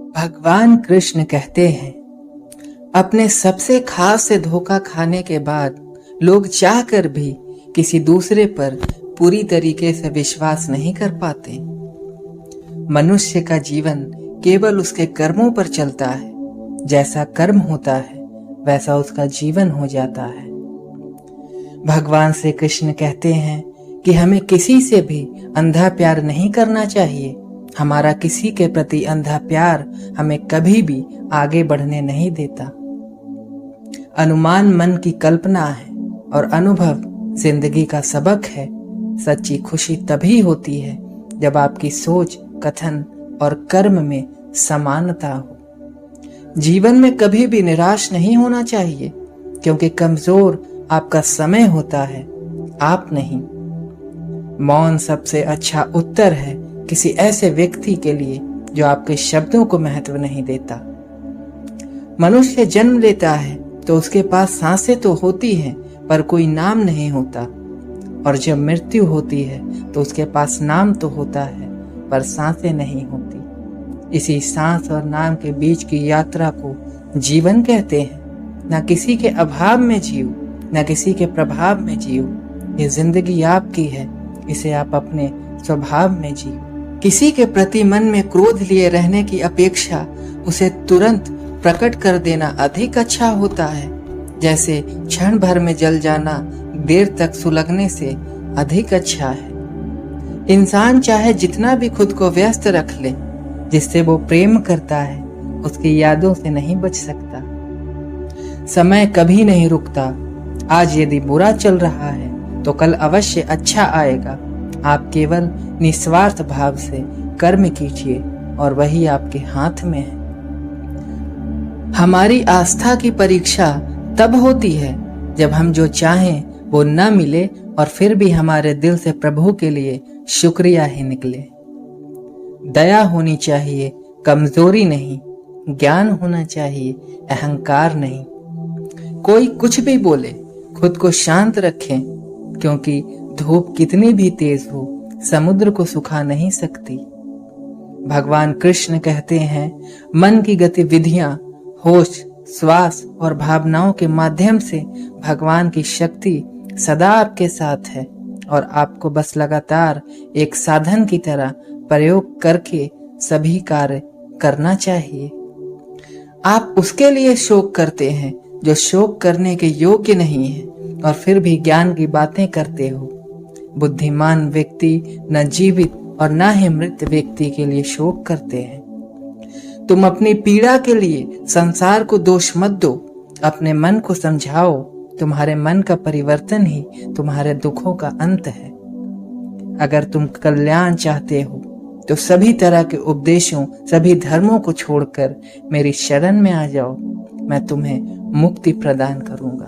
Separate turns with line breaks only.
भगवान कृष्ण कहते हैं, अपने सबसे खास से धोखा खाने के बाद लोग चाहकर भी किसी दूसरे पर पूरी तरीके से विश्वास नहीं कर पाते। मनुष्य का जीवन केवल उसके कर्मों पर चलता है। जैसा कर्म होता है वैसा उसका जीवन हो जाता है। भगवान श्री कृष्ण कहते हैं कि हमें किसी से भी अंधा प्यार नहीं करना चाहिए। हमारा किसी के प्रति अंधा प्यार हमें कभी भी आगे बढ़ने नहीं देता। अनुमान मन की कल्पना है और अनुभव जिंदगी का सबक है। सच्ची खुशी तभी होती है जब आपकी सोच, कथन और कर्म में समानता हो। जीवन में कभी भी निराश नहीं होना चाहिए, क्योंकि कमजोर आपका समय होता है, आप नहीं। मौन सबसे अच्छा उत्तर है किसी ऐसे व्यक्ति के लिए जो आपके शब्दों को महत्व नहीं देता। मनुष्य जन्म लेता है तो उसके पास सांसें तो होती हैं, पर कोई नाम नहीं होता। और जब मृत्यु होती है तो उसके पास नाम तो होता है, पर सांसें नहीं होती। इसी सांस और नाम के बीच की यात्रा को जीवन कहते हैं। न किसी के अभाव में जियो, न किसी के प्रभाव में जियो। ये जिंदगी आपकी है, इसे आप अपने स्वभाव में जियो। किसी के प्रति मन में क्रोध लिए रहने की अपेक्षा उसे तुरंत प्रकट कर देना अधिक अच्छा होता है। जैसे क्षण भर में जल जाना देर तक सुलगने से अधिक अच्छा है। इंसान चाहे जितना भी खुद को व्यस्त रख ले, जिससे वो प्रेम करता है उसकी यादों से नहीं बच सकता। समय कभी नहीं रुकता। आज यदि बुरा चल रहा है तो कल अवश्य अच्छा आएगा। आप केवल निस्वार्थ भाव से कर्म कीजिए और वही आपके हाथ में है। हमारी आस्था की परीक्षा तब होती है जब हम जो चाहें वो न मिले और फिर भी हमारे दिल से प्रभु के लिए शुक्रिया ही निकले। दया होनी चाहिए, कमजोरी नहीं। ज्ञान होना चाहिए, अहंकार नहीं। कोई कुछ भी बोले, खुद को शांत रखें, क्योंकि धूप कितनी भी तेज हो समुद्र को सुखा नहीं सकती। भगवान कृष्ण कहते हैं, मन की गतिविधियां, होश, श्वास और भावनाओं के माध्यम से भगवान की शक्ति सदा आपके साथ है और आपको बस लगातार एक साधन की तरह प्रयोग करके सभी कार्य करना चाहिए। आप उसके लिए शोक करते हैं जो शोक करने के योग्य नहीं है और फिर भी ज्ञान की बातें करते हो। बुद्धिमान व्यक्ति न जीवित और न ही मृत व्यक्ति के लिए शोक करते हैं। तुम अपनी पीड़ा के लिए संसार को दोष मत दो, अपने मन को समझाओ। तुम्हारे मन का परिवर्तन ही तुम्हारे दुखों का अंत है। अगर तुम कल्याण चाहते हो तो सभी तरह के उपदेशों, सभी धर्मों को छोड़कर मेरी शरण में आ जाओ। मैं तुम्हें मुक्ति प्रदान करूंगा।